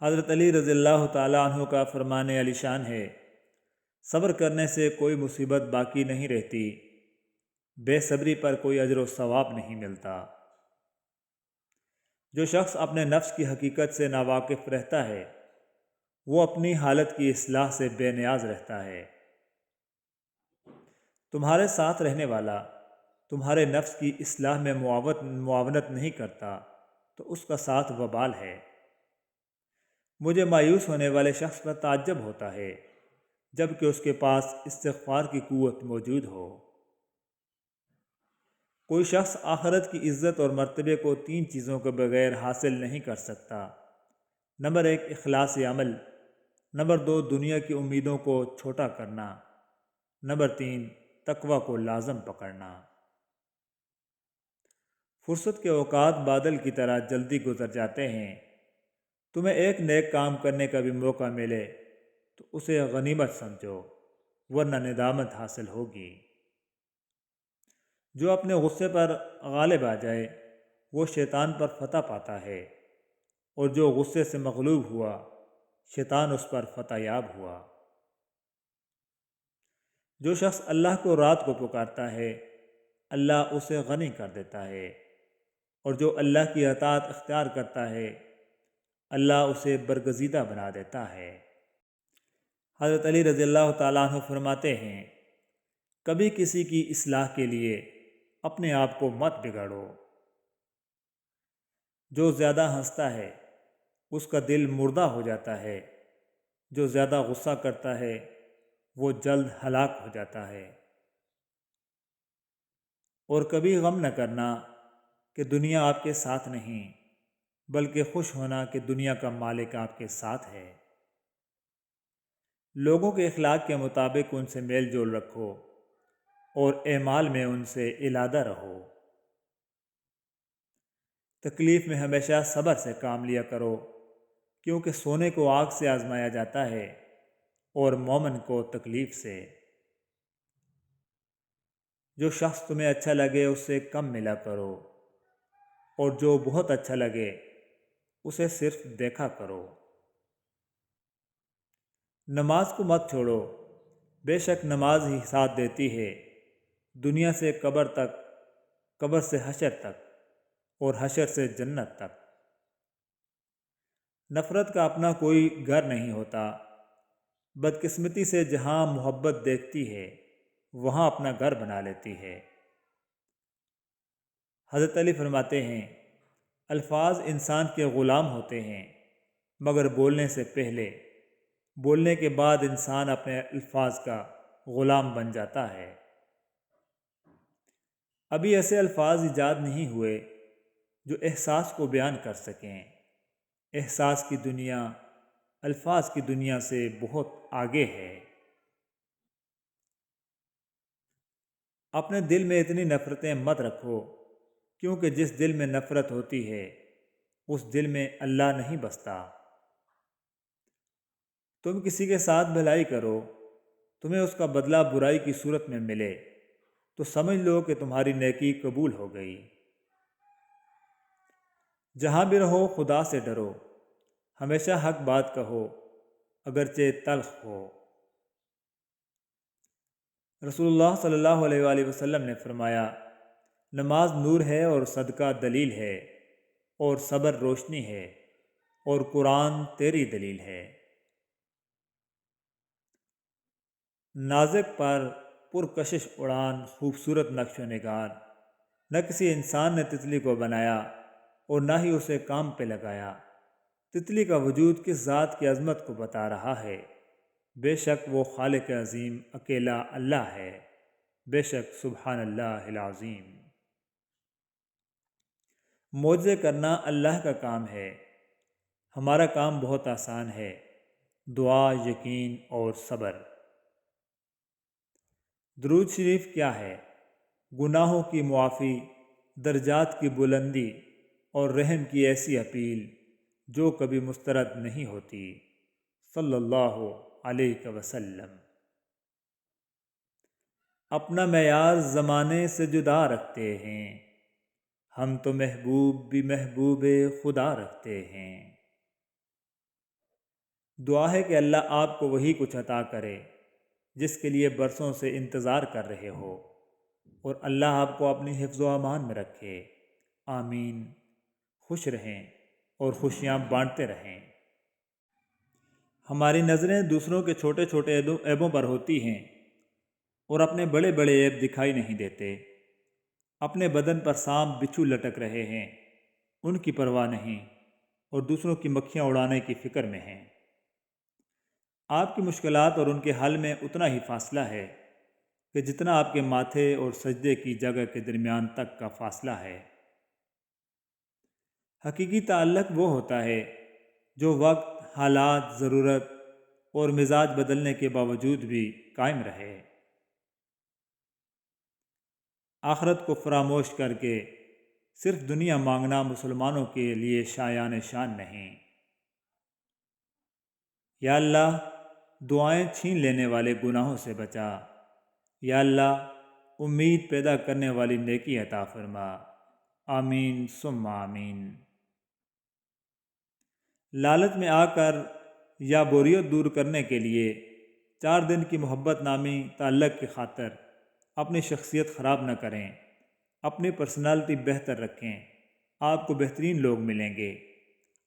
حضرت علی رضی اللہ تعالیٰ عنہ کا فرمان علی شان ہے، صبر کرنے سے کوئی مصیبت باقی نہیں رہتی، بے صبری پر کوئی اجر و ثواب نہیں ملتا۔ جو شخص اپنے نفس کی حقیقت سے ناواقف رہتا ہے وہ اپنی حالت کی اصلاح سے بے نیاز رہتا ہے۔ تمہارے ساتھ رہنے والا تمہارے نفس کی اصلاح میں معاونت نہیں کرتا تو اس کا ساتھ وبال ہے۔ مجھے مایوس ہونے والے شخص پر تعجب ہوتا ہے جب کہ اس کے پاس استغفار کی قوت موجود ہو۔ کوئی شخص آخرت کی عزت اور مرتبے کو 3 چیزوں کے بغیر حاصل نہیں کر سکتا۔ نمبر 1 اخلاص عمل، نمبر 2 دنیا کی امیدوں کو چھوٹا کرنا، نمبر 3 تقوی کو لازم پکڑنا۔ فرصت کے اوقات بادل کی طرح جلدی گزر جاتے ہیں۔ تمہیں ایک نیک کام کرنے کا بھی موقع ملے تو اسے غنیمت سمجھو، ورنہ ندامت حاصل ہوگی۔ جو اپنے غصے پر غالب آ جائے وہ شیطان پر فتح پاتا ہے، اور جو غصے سے مغلوب ہوا شیطان اس پر فتح یاب ہوا۔ جو شخص اللہ کو رات کو پکارتا ہے اللہ اسے غنی کر دیتا ہے، اور جو اللہ کی اطاعت اختیار کرتا ہے اللہ اسے برگزیدہ بنا دیتا ہے۔ حضرت علی رضی اللہ تعالیٰ عنہ فرماتے ہیں، کبھی کسی کی اصلاح کے لیے اپنے آپ کو مت بگاڑو۔ جو زیادہ ہنستا ہے اس کا دل مردہ ہو جاتا ہے، جو زیادہ غصہ کرتا ہے وہ جلد ہلاک ہو جاتا ہے۔ اور کبھی غم نہ کرنا کہ دنیا آپ کے ساتھ نہیں، بلکہ خوش ہونا کہ دنیا کا مالک آپ کے ساتھ ہے۔ لوگوں کے اخلاق کے مطابق ان سے میل جول رکھو اور اعمال میں ان سے علادہ رہو۔ تکلیف میں ہمیشہ صبر سے کام لیا کرو، کیونکہ سونے کو آگ سے آزمایا جاتا ہے اور مومن کو تکلیف سے۔ جو شخص تمہیں اچھا لگے اس سے کم ملا کرو، اور جو بہت اچھا لگے اسے صرف دیکھا کرو۔ نماز کو مت چھوڑو، بے شک نماز ہی ساتھ دیتی ہے دنیا سے قبر تک، قبر سے حشر تک، اور حشر سے جنت تک۔ نفرت کا اپنا کوئی گھر نہیں ہوتا، بدقسمتی سے جہاں محبت دیکھتی ہے وہاں اپنا گھر بنا لیتی ہے۔ حضرت علی فرماتے ہیں، الفاظ انسان کے غلام ہوتے ہیں مگر بولنے سے پہلے، بولنے کے بعد انسان اپنے الفاظ کا غلام بن جاتا ہے۔ ابھی ایسے الفاظ ایجاد نہیں ہوئے جو احساس کو بیان کر سکیں۔ احساس کی دنیا الفاظ کی دنیا سے بہت آگے ہے۔ اپنے دل میں اتنی نفرتیں مت رکھو، کیونکہ جس دل میں نفرت ہوتی ہے اس دل میں اللہ نہیں بستا۔ تم کسی کے ساتھ بھلائی کرو، تمہیں اس کا بدلہ برائی کی صورت میں ملے تو سمجھ لو کہ تمہاری نیکی قبول ہو گئی۔ جہاں بھی رہو خدا سے ڈرو، ہمیشہ حق بات کہو اگرچہ تلخ ہو۔ رسول اللہ صلی اللہ علیہ وآلہ وسلم نے فرمایا، نماز نور ہے اور صدقہ دلیل ہے، اور صبر روشنی ہے، اور قرآن تیری دلیل ہے۔ نازک پر پرکشش اڑان خوبصورت نقش و نگار، نہ کسی انسان نے تتلی کو بنایا اور نہ ہی اسے کام پہ لگایا۔ تتلی کا وجود کس ذات کی عظمت کو بتا رہا ہے، بے شک وہ خالق عظیم اکیلا اللہ ہے، بے شک سبحان اللہ العظیم۔ معجزے کرنا اللہ کا کام ہے، ہمارا کام بہت آسان ہے، دعا، یقین اور صبر۔ درود شریف کیا ہے؟ گناہوں کی معافی، درجات کی بلندی اور رحم کی ایسی اپیل جو کبھی مسترد نہیں ہوتی، صلی اللہ علیہ وسلم۔ اپنا معیار زمانے سے جدا رکھتے ہیں، ہم تو محبوب بھی محبوب خدا رکھتے ہیں۔ دعا ہے کہ اللہ آپ کو وہی کچھ عطا کرے جس کے لیے برسوں سے انتظار کر رہے ہو، اور اللہ آپ کو اپنی حفظ و امان میں رکھے۔ آمین۔ خوش رہیں اور خوشیاں بانٹتے رہیں۔ ہماری نظریں دوسروں کے چھوٹے چھوٹے عیبوں پر ہوتی ہیں اور اپنے بڑے بڑے عیب دکھائی نہیں دیتے۔ اپنے بدن پر سانپ بچھو لٹک رہے ہیں، ان کی پرواہ نہیں، اور دوسروں کی مکھیاں اڑانے کی فکر میں ہیں۔ آپ کی مشکلات اور ان کے حل میں اتنا ہی فاصلہ ہے کہ جتنا آپ کے ماتھے اور سجدے کی جگہ کے درمیان تک کا فاصلہ ہے۔ حقیقی تعلق وہ ہوتا ہے جو وقت، حالات، ضرورت اور مزاج بدلنے کے باوجود بھی قائم رہے۔ آخرت کو فراموش کر کے صرف دنیا مانگنا مسلمانوں کے لیے شایان شان نہیں۔ یا اللہ، دعائیں چھین لینے والے گناہوں سے بچا۔ یا اللہ، امید پیدا کرنے والی نیکی عطا فرما۔ آمین ثم آمین۔ لالچ میں آ کر یا بوریت دور کرنے کے لیے 4 دن کی محبت نامی تعلق کی خاطر اپنی شخصیت خراب نہ کریں، اپنی پرسنالٹی بہتر رکھیں۔ آپ کو بہترین لوگ ملیں گے۔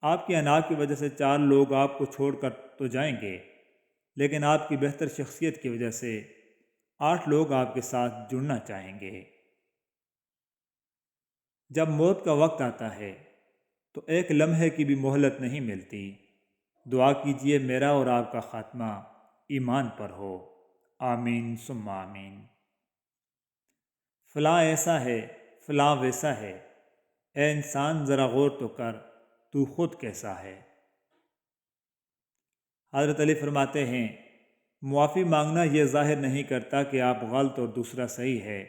آپ کی انا کی وجہ سے 4 لوگ آپ کو چھوڑ کر تو جائیں گے، لیکن آپ کی بہتر شخصیت کی وجہ سے 8 لوگ آپ کے ساتھ جڑنا چاہیں گے۔ جب موت کا وقت آتا ہے تو ایک لمحے کی بھی مہلت نہیں ملتی۔ دعا کیجئے میرا اور آپ کا خاتمہ ایمان پر ہو۔ آمین ثم آمین۔ فلاں ایسا ہے، فلاں ویسا ہے، اے انسان ذرا غور تو کر، تو خود کیسا ہے۔ حضرت علی فرماتے ہیں، معافی مانگنا یہ ظاہر نہیں کرتا کہ آپ غلط اور دوسرا صحیح ہے،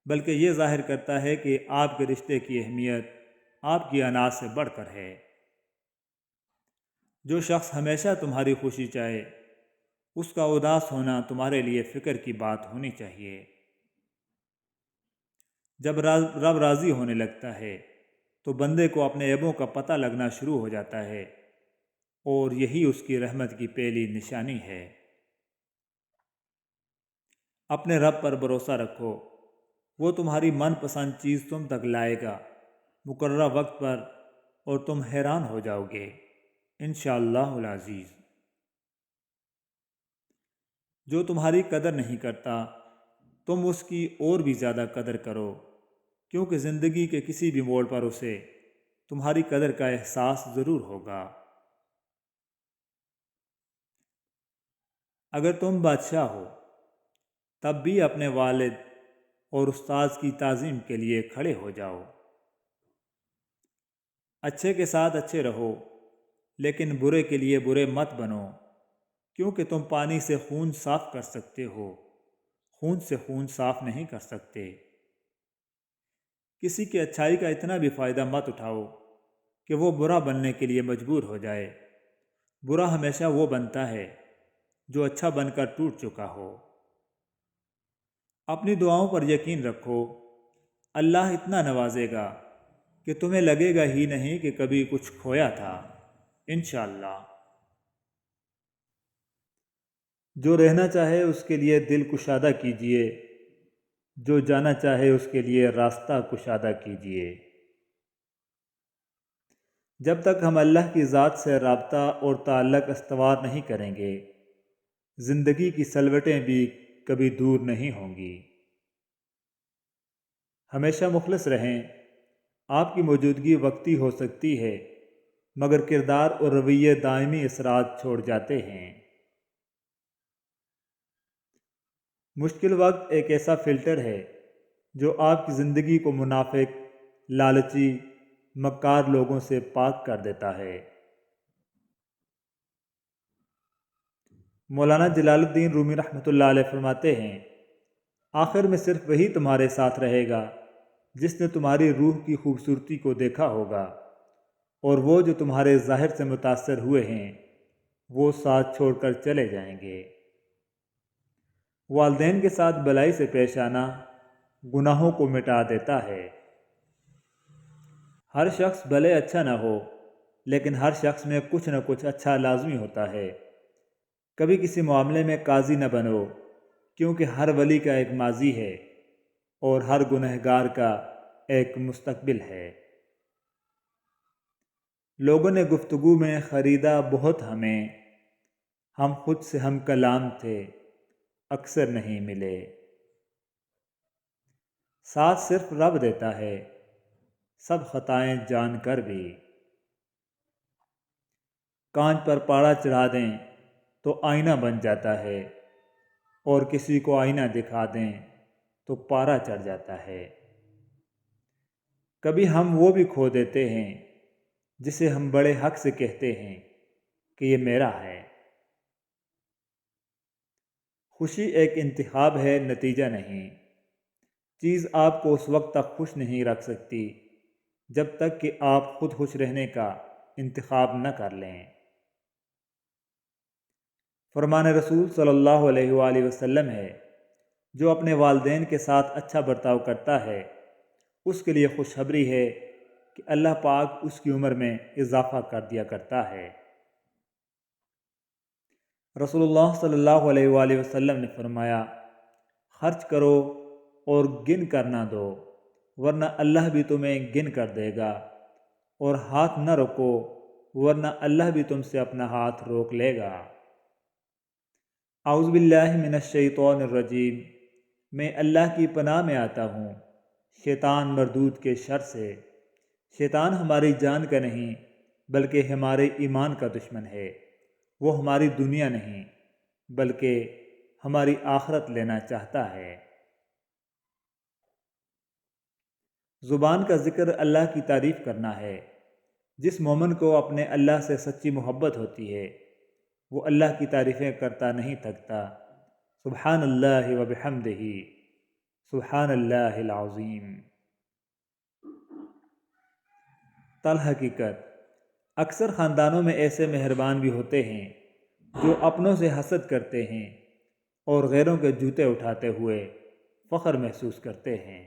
بلکہ یہ ظاہر کرتا ہے کہ آپ کے رشتے کی اہمیت آپ کی انا سے بڑھ کر ہے۔ جو شخص ہمیشہ تمہاری خوشی چاہے، اس کا اداس ہونا تمہارے لیے فکر کی بات ہونی چاہیے۔ جب رب راضی ہونے لگتا ہے تو بندے کو اپنے عیبوں کا پتہ لگنا شروع ہو جاتا ہے، اور یہی اس کی رحمت کی پہلی نشانی ہے۔ اپنے رب پر بھروسہ رکھو، وہ تمہاری من پسند چیز تم تک لائے گا مقررہ وقت پر، اور تم حیران ہو جاؤ گے انشاءاللہ العزیز۔ جو تمہاری قدر نہیں کرتا، تم اس کی اور بھی زیادہ قدر کرو، کیونکہ زندگی کے کسی بھی موڑ پر اسے تمہاری قدر کا احساس ضرور ہوگا۔ اگر تم بادشاہ ہو تب بھی اپنے والد اور استاذ کی تعظیم کے لیے کھڑے ہو جاؤ۔ اچھے کے ساتھ اچھے رہو، لیکن برے کے لیے برے مت بنو، کیونکہ تم پانی سے خون صاف کر سکتے ہو، خون سے خون صاف نہیں کر سکتے۔ کسی کی اچھائی کا اتنا بھی فائدہ مت اٹھاؤ کہ وہ برا بننے کے لیے مجبور ہو جائے۔ برا ہمیشہ وہ بنتا ہے جو اچھا بن کر ٹوٹ چکا ہو۔ اپنی دعاؤں پر یقین رکھو، اللہ اتنا نوازے گا کہ تمہیں لگے گا ہی نہیں کہ کبھی کچھ کھویا تھا انشاءاللہ۔ جو رہنا چاہے اس کے لیے دل کشادہ کیجیے، جو جانا چاہے اس کے لیے راستہ کشادہ کیجیے۔ جب تک ہم اللہ کی ذات سے رابطہ اور تعلق استوار نہیں کریں گے، زندگی کی سلوٹیں بھی کبھی دور نہیں ہوں گی۔ ہمیشہ مخلص رہیں۔ آپ کی موجودگی وقتی ہو سکتی ہے، مگر کردار اور رویے دائمی اثرات چھوڑ جاتے ہیں۔ مشکل وقت ایک ایسا فلٹر ہے جو آپ کی زندگی کو منافق، لالچی، مکار لوگوں سے پاک کر دیتا ہے۔ مولانا جلال الدین رومی رحمۃ اللہ علیہ فرماتے ہیں، آخر میں صرف وہی تمہارے ساتھ رہے گا جس نے تمہاری روح کی خوبصورتی کو دیکھا ہوگا، اور وہ جو تمہارے ظاہر سے متاثر ہوئے ہیں وہ ساتھ چھوڑ کر چلے جائیں گے۔ والدین کے ساتھ بلائی سے پیش آنا گناہوں کو مٹا دیتا ہے۔ ہر شخص بھلے اچھا نہ ہو، لیکن ہر شخص میں کچھ نہ کچھ اچھا لازمی ہوتا ہے۔ کبھی کسی معاملے میں قاضی نہ بنو، کیونکہ ہر ولی کا ایک ماضی ہے اور ہر گنہگار کا ایک مستقبل ہے۔ لوگوں نے گفتگو میں خریدا بہت ہمیں، ہم خود سے ہم کلام تھے، اکثر نہیں ملے۔ ساتھ صرف رب دیتا ہے، سب خطائیں جان کر بھی۔ کانچ پر پاڑا چڑھا دیں تو آئینہ بن جاتا ہے، اور کسی کو آئینہ دکھا دیں تو پارا چڑھ جاتا ہے۔ کبھی ہم وہ بھی کھو دیتے ہیں جسے ہم بڑے حق سے کہتے ہیں کہ یہ میرا ہے۔ خوشی ایک انتخاب ہے، نتیجہ نہیں۔ چیز آپ کو اس وقت تک خوش نہیں رکھ سکتی جب تک کہ آپ خود خوش رہنے کا انتخاب نہ کر لیں۔ فرمان رسول صلی اللہ علیہ وآلہ وسلم ہے، جو اپنے والدین کے ساتھ اچھا برتاؤ کرتا ہے اس کے لیے خوشخبری ہے کہ اللہ پاک اس کی عمر میں اضافہ کر دیا کرتا ہے۔ رسول اللہ صلی اللہ علیہ وآلہ وسلم نے فرمایا، خرچ کرو اور گن کر نہ دو، ورنہ اللہ بھی تمہیں گن کر دے گا، اور ہاتھ نہ رکو ورنہ اللہ بھی تم سے اپنا ہاتھ روک لے گا۔ اعوذ باللہ من الشیطان الرجیم، میں اللہ کی پناہ میں آتا ہوں شیطان مردود کے شر سے۔ شیطان ہماری جان کا نہیں بلکہ ہمارے ایمان کا دشمن ہے۔ وہ ہماری دنیا نہیں بلکہ ہماری آخرت لینا چاہتا ہے۔ زبان کا ذکر اللہ کی تعریف کرنا ہے۔ جس مومن کو اپنے اللہ سے سچی محبت ہوتی ہے وہ اللہ کی تعریفیں کرتا نہیں تھکتا۔ سبحان اللہ و بحمدہ، سبحان اللہ العظیم۔ حقیقت اکثر خاندانوں میں ایسے مہربان بھی ہوتے ہیں جو اپنوں سے حسد کرتے ہیں اور غیروں کے جوتے اٹھاتے ہوئے فخر محسوس کرتے ہیں۔